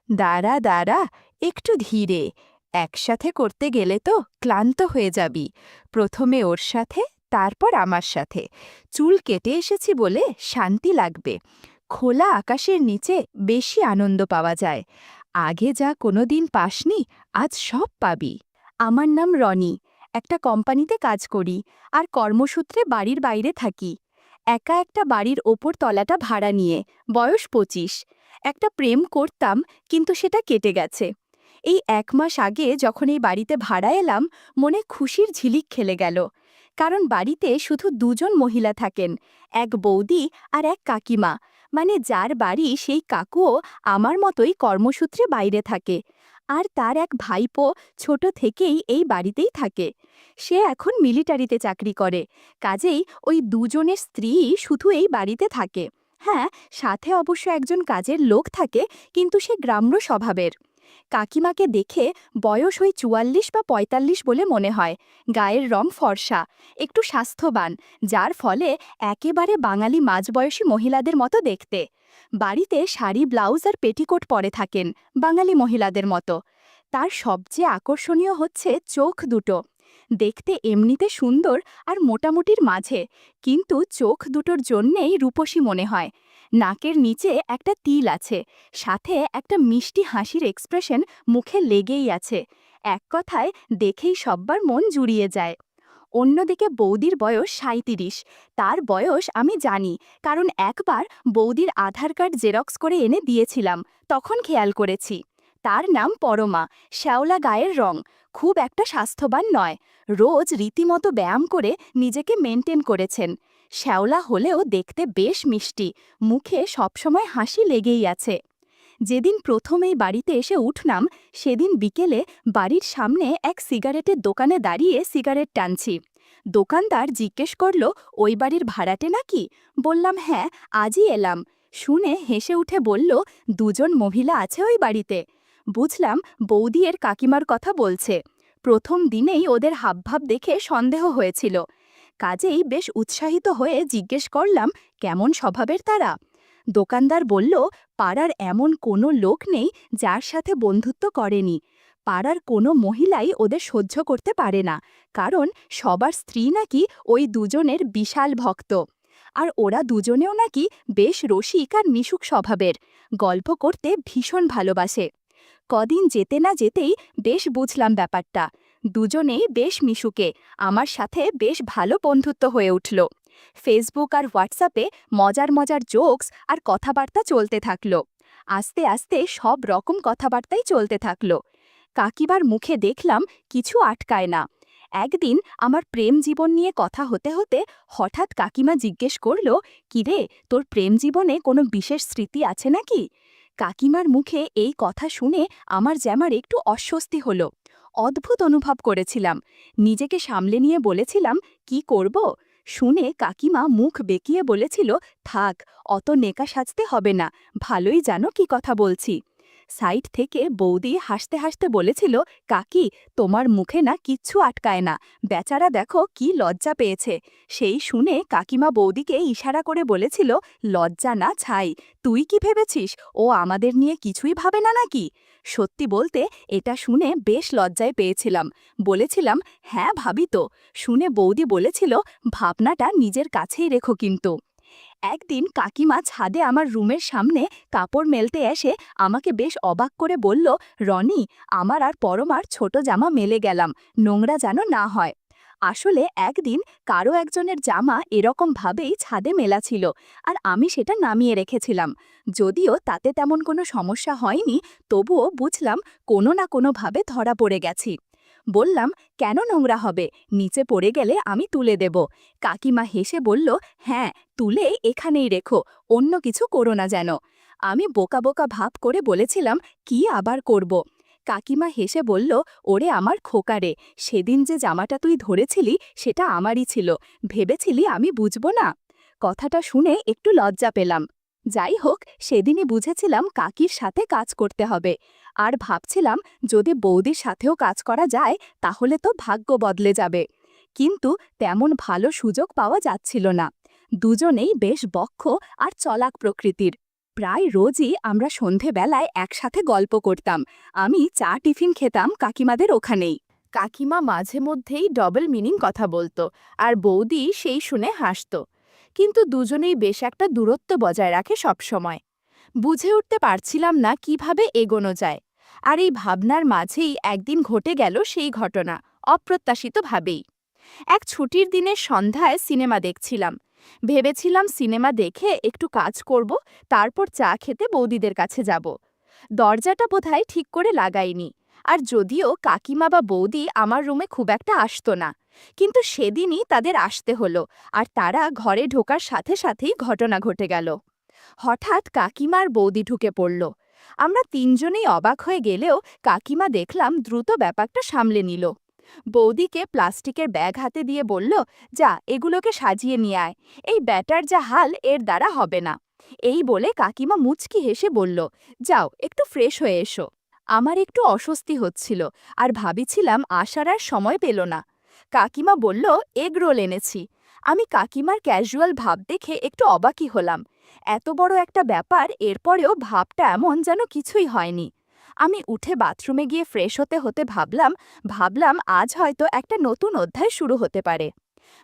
দাঁড়া দাঁড়া, একটু ধীরে। একসাথে করতে গেলে তো ক্লান্ত হয়ে যাবি। প্রথমে ওর সাথে, তারপর আমার সাথে। চুল কেটে এসেছি বলে শান্তি লাগবে। খোলা আকাশের নিচে বেশি আনন্দ পাওয়া যায়। আগে যা কোনোদিন পাসনি, আজ সব পাবি। আমার নাম রনি। একটা কোম্পানিতে কাজ করি আর কর্মসূত্রে বাড়ির বাইরে থাকি। একা একটা বাড়ির ওপর তলাটা ভাড়া নিয়ে, বয়স 25। একটা প্রেম করতাম, কিন্তু সেটা কেটে গেছে। এই 1 মাস আগে যখন এই বাড়িতে ভাড়া এলাম, মনে খুশির ঝিলিক খেলে গেল। কারণ বাড়িতে শুধু দুজন মহিলা থাকেন, এক বৌদি আর এক কাকিমা। মানে যার বাড়ি সেই কাকুও আমার মতোই কর্মসূত্রে বাইরে থাকে। আর তার এক ভাইপো ছোট থেকেই এই বাড়িতেই থাকে। সে এখন মিলিটারিতে চাকরি করে, কাজেই ওই দুজনের স্ত্রী শুধু এই বাড়িতে থাকে। হ্যাঁ, সাথে অবশ্য একজন কাজের লোক থাকে, কিন্তু সে গ্রাম্য স্বভাবের। কাকিমাকে দেখে বয়স ওই 44 বা 45 বলে মনে হয়। গায়ের রং ফর্সা, একটু স্বাস্থ্যবান, যার ফলে একেবারে বাঙালি মাঝবয়সী মহিলাদের মতো দেখতে। বাড়িতে শাড়ি, ব্লাউজ আর পেটিকোট পরে থাকেন, বাঙালি মহিলাদের মতো। তার সবচেয়ে আকর্ষণীয় হচ্ছে চোখ দুটো। দেখতে এমনিতে সুন্দর আর মোটামুটির মাঝে, কিন্তু চোখ দুটোর জন্যেই রূপসী মনে হয়। নাকের নিচে একটা তিল আছে, সাথে একটা মিষ্টি হাসির এক্সপ্রেশন মুখে লেগেই আছে। এক কথায় দেখেই সব্বার মন জুড়িয়ে যায়। অন্যদিকে বৌদির বয়স 37। তার বয়স আমি জানি, কারণ একবার বৌদির আধার কার্ড জেরক্স করে এনে দিয়েছিলাম, তখন খেয়াল করেছি। তার নাম পরমা, শ্যাওলা গায়ের রং, খুব একটা স্বাস্থ্যবান নয়। রোজ রীতিমতো ব্যায়াম করে নিজেকে মেনটেন করেছেন। শ্যাওলা হলেও দেখতে বেশ মিষ্টি, মুখে সবসময় হাসি লেগেই আছে। যেদিন প্রথম এই বাড়িতে এসে উঠলাম, সেদিন বিকেলে বাড়ির সামনে এক সিগারেটের দোকানে দাঁড়িয়ে সিগারেট টানছি। দোকানদার জিজ্ঞেস করল, ওই বাড়ির ভাড়াটে নাকি? বললাম হ্যাঁ, আজই এলাম। শুনে হেসে উঠে বলল, দুজন মহিলা আছে ওই বাড়িতে। বুঝলাম বৌদি এর কাকিমার কথা বলছে। প্রথম দিনেই ওদের হাবভাব দেখে সন্দেহ হয়েছিল। কাজেই বেশ উৎসাহিত হয়ে জিজ্ঞেস করলাম, কেমন স্বভাবের তারা? দোকানদার বলল, পাড়ার এমন কোনো লোক নেই যার সাথে বন্ধুত্ব করেনি। পাড়ার কোনো মহিলাই ওদের সহ্য করতে পারে না, কারণ সবার স্ত্রী নাকি ওই দুজনের বিশাল ভক্ত। আর ওরা দুজনেও নাকি বেশ রসিক আর মিশুক স্বভাবের, গল্প করতে ভীষণ ভালোবাসে। কদিন যেতে না যেতেই বেশ বুঝলাম ব্যাপারটা। দুজনেই বেশ মিশুকে, আমার সাথে বেশ ভালো বন্ধুত্ব হয়ে উঠল। ফেসবুক আর হোয়াটসঅ্যাপে মজার মজার জোকস আর কথাবার্তা চলতে থাকলো। আস্তে আস্তে সব রকম কথাবার্তাই চলতে থাকলো। কাকিবার মুখে দেখলাম কিছু আটকায় না। একদিন আমার প্রেম জীবন নিয়ে কথা হতে হতে হঠাৎ কাকিমা জিজ্ঞেস করল, কিরে, তোর প্রেম জীবনে কোনো বিশেষ স্মৃতি আছে নাকি? কাকিমার মুখে এই কথা শুনে আমার যেমন একটু অস্বস্তি হলো। অদ্ভুত অনুভব করেছিলাম। নিজেকে সামলে নিয়ে বলেছিলাম, কি করব? শুনে কাকিমা মুখ বেঁকিয়ে বলেছিল, থাক, অত নেকা সাজতে হবে না, ভালোই জানো কি কথা বলছি। সাইড থেকে বৌদি হাসতে হাসতে বলেছিল, কাকি, তোমার মুখে না কিচ্ছু আটকায় না, বেচারা দেখো কি লজ্জা পেয়েছে। সেই শুনে কাকিমা বৌদিকে ইশারা করে বলেছিল, লজ্জা না ছাই, তুই কি ভেবেছিস ও আমাদের নিয়ে কিছুই ভাবে না নাকি? সত্যি বলতে এটা শুনে বেশ লজ্জায় পেয়েছিলাম। বলেছিলাম, হ্যাঁ ভাবি তো। শুনে বৌদি বলেছিল, ভাবনাটা নিজের কাছেই রেখো কিন্তু। একদিন কাকিমা ছাদে আমার রুমের সামনে কাপড় মেলতে এসে আমাকে বেশ অবাক করে বলল, রনি, আমার আর পরমার ছোট জামা মেলে গেলাম, নোংরা যেন না হয়। আসলে একদিন কারো একজনের জামা এরকম ভাবেই ছাদে মেলা ছিল, আর আমি সেটা নামিয়ে রেখেছিলাম। যদিও তাতে তেমন কোনো সমস্যা হয়নি, তবুও বুঝলাম কোনো না কোনোভাবে ধরা পড়ে গেছি। বললাম, কেন নোংরা হবে, নিচে পড়ে গেলে আমি তুলে দেব। কাকিমা হেসে বলল, হ্যাঁ, তুলে এখানেই রেখো, অন্য কিছু করো না যেন। আমি বোকা বোকা ভাব করে বলেছিলাম, কি আবার করব? কাকিমা হেসে বলল, ওরে আমার খোকারে, সেদিন যে জামাটা তুই ধরেছিলি সেটা আমারই ছিল, ভেবেছিলি আমি বুঝবো না? কথাটা শুনে একটু লজ্জা পেলাম। যাই হোক, সেদিনই বুঝেছিলাম কাকির সাথে কাজ করতে হবে। আর ভাবছিলাম, যদি বৌদির সাথেও কাজ করা যায় তাহলে তো ভাগ্য বদলে যাবে। কিন্তু তেমন ভালো সুযোগ পাওয়া যাচ্ছিল না। দুজনেই বেশ বক্ষ আর চলাক প্রকৃতির। প্রায় রোজই আমরা সন্ধেবেলায় একসাথে গল্প করতাম। আমি চা টিফিন খেতাম কাকিমাদের ওখানেই। কাকিমা মাঝে মধ্যেই ডবল মিনিং কথা বলতো, আর বৌদি সেই শুনে হাসত। কিন্তু দুজনেই বেশ একটা দূরত্ব বজায় রাখে সবসময়। বুঝে উঠতে পারছিলাম না কিভাবে এগোনো যায়। আর এই ভাবনার মাঝেই একদিন ঘটে গেল সেই ঘটনা, অপ্রত্যাশিতভাবেই। এক ছুটির দিনের সন্ধ্যায় সিনেমা দেখছিলাম। ভেবেছিলাম সিনেমা দেখে একটু কাজ করব, তারপর চা খেতে বৌদিদের কাছে যাব। দরজাটা বোধহয় ঠিক করে লাগাইনি। আর যদিও কাকিমা বা বৌদি আমার রুমে খুব একটা আসতো না, কিন্তু সেদিনই তাদের আসতে হলো। আর তারা ঘরে ঢোকার সাথে সাথেই ঘটনা ঘটে গেল। হঠাৎ কাকিমার বৌদি ঢুকে পড়ল। আমরা তিনজনেই অবাক হয়ে গেলেও কাকিমা দেখলাম দ্রুত ব্যাপারটা সামলে নিল। বৌদিকে প্লাস্টিকের ব্যাগ হাতে দিয়ে বলল, যা এগুলোকে সাজিয়ে নিয়ে আয়, এই ব্যাটার যা হাল এর দ্বারা হবে না। এই বলে কাকিমা মুচকি হেসে বলল, যাও একটু ফ্রেশ হয়ে এসো। আমার একটু অস্বস্তি হচ্ছিল, আর ভাবিছিলাম আসার আর সময় পেল না। কাকিমা বলল, এগ রোল এনেছি। আমি কাকিমার ক্যাজুয়াল ভাব দেখে একটু অবাকই হলাম। এত বড় একটা ব্যাপার, এরপরেও ভাবটা এমন যেন কিছুই হয়নি। আমি উঠে বাথরুমে গিয়ে ফ্রেশ হতে হতে ভাবলাম আজ হয়তো একটা নতুন অধ্যায় শুরু হতে পারে।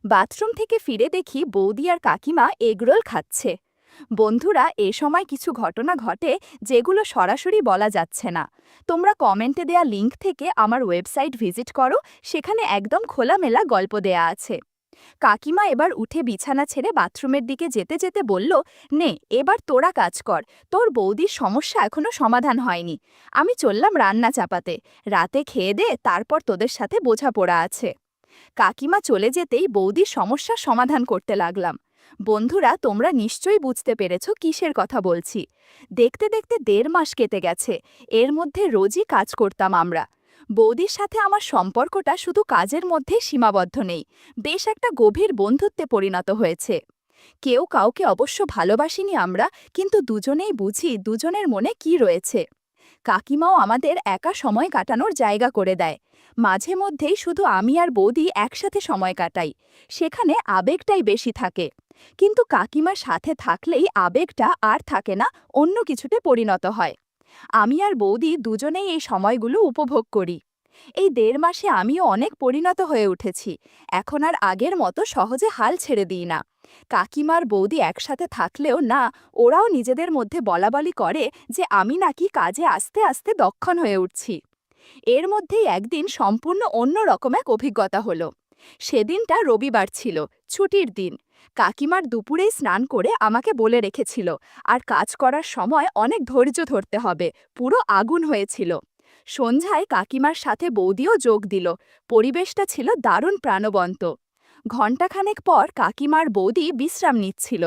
বাথরুম থেকে ফিরে দেখি বৌদি আর কাকিমা এগরোল খাচ্ছে। বন্ধুরা, এ সময় কিছু ঘটনা ঘটে যেগুলো সরাসরি বলা যাচ্ছে না। তোমরা কমেন্টে দেয়া লিংক থেকে আমার ওয়েবসাইট ভিজিট করো, সেখানে একদম খোলামেলা গল্প দেয়া আছে। কাকিমা এবার উঠে বিছানা ছেড়ে বাথরুমের দিকে যেতে যেতে বলল, নে এবার তোরা কাজ কর, তোর বৌদির সমস্যা এখনো সমাধান হয়নি। আমি চললাম রান্না চাপাতে, রাতে খেয়ে দে, তারপর তোদের সাথে বোঝাপড়া আছে। কাকিমা চলে যেতেই বৌদির সমস্যার সমাধান করতে লাগলাম। বন্ধুরা, তোমরা নিশ্চয়ই বুঝতে পেরেছ কিসের কথা বলছি। দেখতে দেখতে 1.5 মাস কেটে গেছে। এর মধ্যে রোজই কাজ করতাম আমরা। বৌদির সাথে আমার সম্পর্কটা শুধু কাজের মধ্যে সীমাবদ্ধ নেই, বেশ একটা গভীর বন্ধুত্বে পরিণত হয়েছে। কেউ কাউকে অবশ্য ভালোবাসিনি আমরা, কিন্তু দুজনেই বুঝি দুজনের মনে কি রয়েছে। কাকিমাও আমাদের একা সময় কাটানোর জায়গা করে দেয়। মাঝে মধ্যেই শুধু আমি আর বৌদি একসাথে সময় কাটাই, সেখানে আবেগটাই বেশি থাকে। কিন্তু কাকিমার সাথে থাকলেই আবেগটা আর থাকে না, অন্য কিছুতে পরিণত হয়। আমি আর বৌদি দুজনেই এই সময়গুলো উপভোগ করি। এই 1.5 মাসে আমিও অনেক পরিণত হয়ে উঠেছি। এখন আর আগের মতো সহজে হাল ছেড়ে দিই না। কাকিমার বৌদি একসাথে থাকলেও না, ওরাও নিজেদের মধ্যে বলাবলি করে যে আমি নাকি কাজে আস্তে আস্তে দক্ষণ হয়ে উঠছি। এর মধ্যেই একদিন সম্পূর্ণ অন্য রকম এক অভিজ্ঞতা হলো। সেদিনটা রবিবার ছিল, ছুটির দিন। কাকিমার দুপুরেই স্নান করে আমাকে বলে রেখেছিল, আর কাজ করার সময় অনেক ধৈর্য ধরতে হবে, পুরো আগুন হয়েছিল। সন্ধ্যায় কাকিমার সাথে বৌদিও যোগ দিল। পরিবেশটা ছিল দারুণ প্রাণবন্ত। ঘণ্টাখানেক পর কাকিমার বৌদি বিশ্রাম নিচ্ছিল।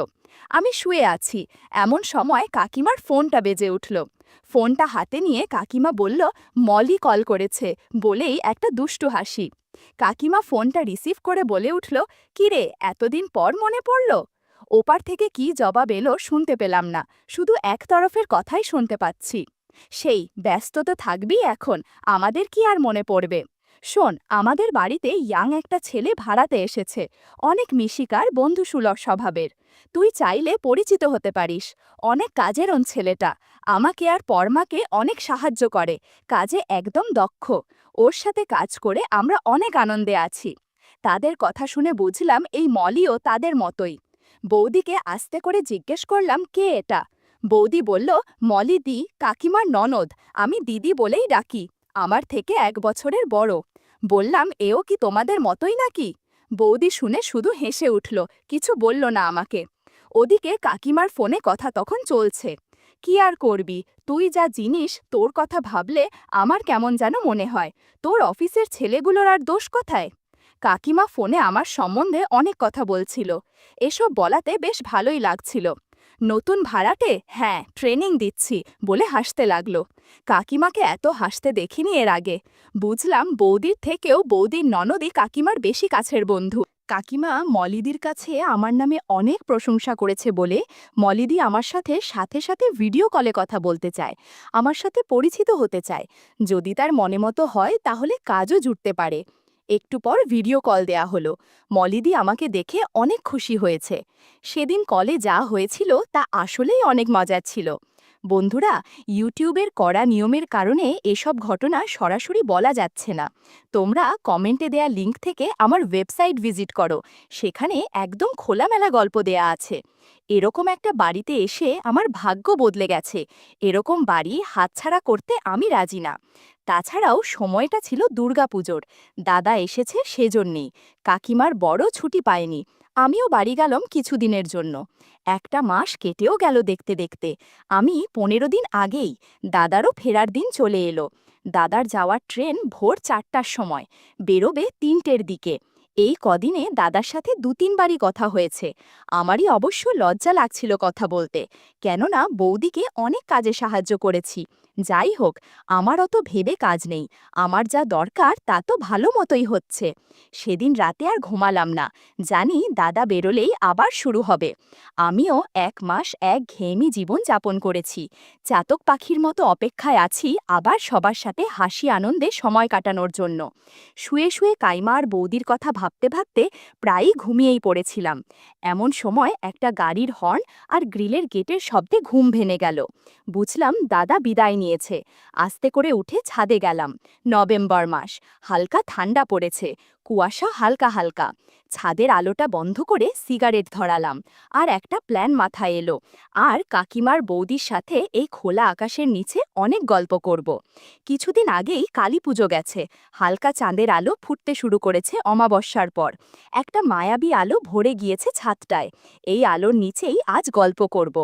আমি শুয়ে আছি, এমন সময় কাকিমার ফোনটা বেজে উঠল। ফোনটা হাতে নিয়ে কাকিমা বলল, মলি কল করেছে, বলেই একটা দুষ্টু হাসি। কাকিমা ফোনটা রিসিভ করে বলে উঠল, কিরে এতদিন পর মনে পড়ল? ওপার থেকে কি জবাব এলো শুনতে পেলাম না, শুধু একতরফের কথাই শুনতে পাচ্ছি। সেই ব্যস্ত তো থাকবি এখন, আমাদের কি আর মনে পড়বে। শোন, আমাদের বাড়িতে ইয়াং একটা ছেলে ভাড়াতে এসেছে, অনেক মিশিকার, বন্ধুসুলভ স্বভাবের। তুই চাইলে পরিচিত হতে পারিস। অনেক কাজেরন ছেলেটা, আমাকে আর পরমাকে অনেক সাহায্য করে, কাজে একদম দক্ষ। ওর সাথে কাজ করে আমরা অনেক আনন্দে আছি। তাদের কথা শুনে বুঝলাম এই মলিও তাদের মতোই। বৌদিকে আস্তে করে জিজ্ঞেস করলাম, কে এটা? বৌদি বলল, মলি দি, কাকিমার ননদ, আমি দিদি বলেই ডাকি, আমার থেকে 1 বছরের বড়। বললাম, এও কি তোমাদের মতোই নাকি? বৌদি শুনে শুধু হেসে উঠল, কিছু বলল না আমাকে। ওদিকে কাকিমার ফোনে কথা তখন চলছে। কি আর করবি, তুই যা জিনিস, তোর কথা ভাবলে আমার কেমন যেন মনে হয়। তোর অফিসের ছেলেগুলোর আর দোষ কোথায়? কাকিমা ফোনে আমার সম্বন্ধে অনেক কথা বলছিল। এসব বলাতে বেশ ভালোই লাগছিল। নতুন ভাড়াটে, হ্যাঁ ট্রেনিং দিচ্ছি, বলে হাসতে লাগলো। কাকিমাকে এত হাসতে দেখিনি এর আগে। বুঝলাম বৌদির থেকেও বৌদির ননদই কাকিমার বেশি কাছের বন্ধু। কাকিমা মলিদির কাছে আমার নামে অনেক প্রশংসা করেছে বলে মলিদি আমার সাথে সাথে সাথে ভিডিও কলে কথা বলতে চায়, আমার সাথে পরিচিত হতে চায়। যদি তার মনে মতো হয় তাহলে কাজও জুটতে পারে। একটু পর ভিডিও কল দেয়া হলো। মলিদি আমাকে দেখে অনেক খুশি হয়েছে। সেদিন কলে যা হয়েছিল তা আসলেই অনেক মজার ছিল। বন্ধুরা, ইউটিউবের কড়া নিয়মের কারণে এসব ঘটনা সরাসরি বলা যাচ্ছে না। তোমরা কমেন্টে দেয়া লিংক থেকে আমার ওয়েবসাইট ভিজিট করো, সেখানে একদম খোলামেলা গল্প দেয়া আছে। এরকম একটা বাড়িতে এসে আমার ভাগ্য বদলে গেছে। এরকম বাড়ি হাতছাড়া করতে আমি রাজি না। তাছাড়াও সময়টা ছিল দুর্গাপুজোর। দাদা এসেছে সেজন্যেই। কাকিমার বড় ছুটি পায়নি। আমিও বাড়ি গেলাম কিছুদিনের জন্য। একটা মাস কেটেও গেল দেখতে দেখতে। আমি 15 দিন আগেই, দাদারও ফেরার দিন চলে এলো। দাদার যাওয়ার ট্রেন ভোর 4টার সময়, বেরোবে 3টের দিকে। এই কদিনে দাদার সাথে 2-3বারই কথা হয়েছে। আমারই অবশ্য লজ্জা লাগছিল কথা বলতে, কেননা বৌদিকে অনেক কাজে সাহায্য করেছি। যাই হোক, আমার অত ভেবে কাজ নেই। আমার যা দরকার তা তো ভালো মতোই হচ্ছে। সেদিন রাতে আর ঘুমালাম না। জানি দাদা বেরোলেই আবার শুরু হবে। আমিও 1 মাস একঘেয়েমি জীবন যাপন করেছি। চাতক পাখির মতো অপেক্ষায় আছি আবার সবার সাথে হাসি আনন্দে সময় কাটানোর জন্য। শুয়ে শুয়ে কাইমা আর বৌদির কথা ভাবতে ভাবতে প্রায়ই ঘুমিয়েই পড়েছিলাম। এমন সময় একটা গাড়ির হর্ন আর গ্রিলের গেটের শব্দে ঘুম ভেঙে গেল। বুঝলাম দাদা বিদায় নিয়েছে। আস্তে করে উঠে ছাদে গেলাম। নভেম্বর মাস, হালকা ঠান্ডা পড়েছে, কুয়াশা হালকা হালকা। ছাদের আলোটা বন্ধ করে সিগারেট ধরালাম। আর একটা প্ল্যান মাথায় এলো। আর কাকিমার বৌদির সাথে এই খোলা আকাশের নিচে অনেক গল্প করব। কিছুদিন আগেই কালী পুজো গেছে। হালকা চাঁদের আলো ফুটতে শুরু করেছে অমাবস্যার পর। একটা মায়াবী আলো ভরে গিয়েছে ছাদটায়। এই আলোর নিচেই আজ গল্প করব।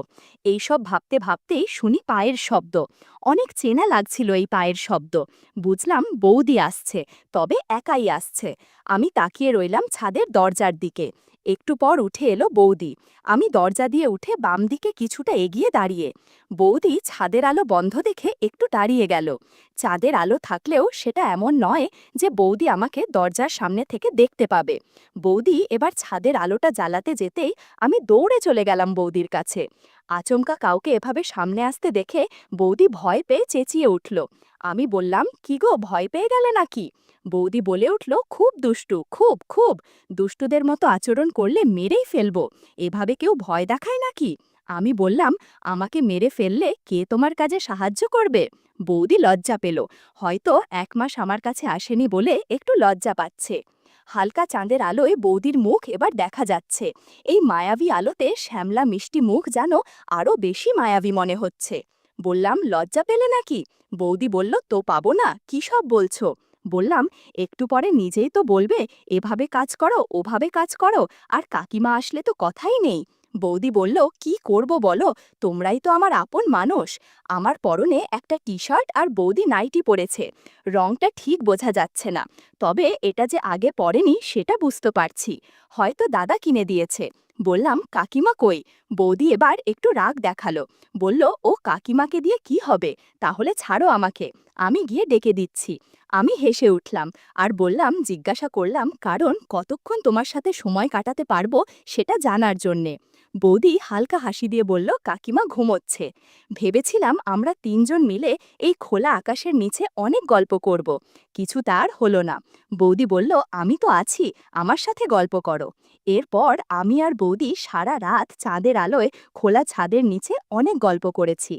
এইসব ভাবতে ভাবতেই শুনি পায়ের শব্দ। অনেক চেনা লাগছিল এই পায়ের শব্দ। বুঝলাম বৌদি আসছে, তবে একাই আসছে। আমি তাকিয়ে রইলাম ছাদের দরজার দিকে। একটু পর উঠে এলো বৌদি। আমি দরজা দিয়ে উঠে বাম দিকে কিছুটা এগিয়ে দাঁড়িয়ে। বৌদি ছাদের আলো বন্ধ দেখে একটু দাঁড়িয়ে গেল। চাঁদের আলো থাকলেও সেটা এমন নয় যে বৌদি আমাকে দরজার সামনে থেকে দেখতে পাবে। বৌদি এবার ছাদের আলোটা জ্বালাতে যেতেই আমি দৌড়ে চলে গেলাম বৌদির কাছে। আচমকা কাউকে এভাবে সামনে আসতে দেখে বৌদি ভয় পেয়ে চেঁচিয়ে উঠল। আমি বললাম, কি গো, ভয় পেয়ে গেলে নাকি? বৌদি বলে উঠল, খুব দুষ্টু, খুব খুব। দুষ্টুদের মতো আচরণ করলে মেরেই ফেলবো। এভাবে কেউ ভয় দেখায় নাকি? আমি বললাম, আমাকে মেরে ফেললে কে তোমার কাজে সাহায্য করবে? বৌদি লজ্জা পেল। হয়তো 1 মাস আমার কাছে আসেনি বলে একটু লজ্জা পাচ্ছে। হালকা চাঁদের আলোয় বৌদির মুখ এবার দেখা যাচ্ছে। এই মায়াবী আলোতে শ্যামলা মিষ্টি মুখ যেন আরও বেশি মায়াবী মনে হচ্ছে। বললাম, লজ্জা পেলে নাকি? বৌদি বলল, তো পাবো না, কী সব বলছো? বললাম, একটু পরে নিজেই তো বলবে এভাবে কাজ করো, ওভাবে কাজ করো, আর কাকিমা আসলে তো কথাই নেই। বৌদি বলল, কি করব বলো, তোমরাই তো আমার আপন মানুষ। আমার পরনে একটা টি-শার্ট আর বৌদি নাইটি পরেছে। রংটা ঠিক বোঝা যাচ্ছে না, তবে এটা যে আগে পরেনি সেটা বুঝতে পারছি। হয়তো দাদা কিনে দিয়েছে। বললাম, কাকিমা কই? বৌদি এবার একটু রাগ দেখালো। বলল, ও কাকিমাকে দিয়ে কি হবে, তাহলে ছাড়ো আমাকে, আমি গিয়ে ডেকে দিচ্ছি। আমি হেসে উঠলাম আর বললাম, জিজ্ঞাসা করলাম কারণ কতক্ষণ তোমার সাথে সময় কাটাতে পারবো সেটা জানার জন্যে। বৌদি হালকা হাসি দিয়ে বলল, কাকিমা ঘুমোচ্ছে। ভেবেছিলাম আমরা 3জন মিলে এই খোলা আকাশের নিচে অনেক গল্প করব। কিছু তার হলো না। বৌদি বলল, আমি তো আছি, আমার সাথে গল্প করো। এরপর আমি আর বৌদি সারা রাত চাঁদের আলোয় খোলা ছাদের নিচে অনেক গল্প করেছি।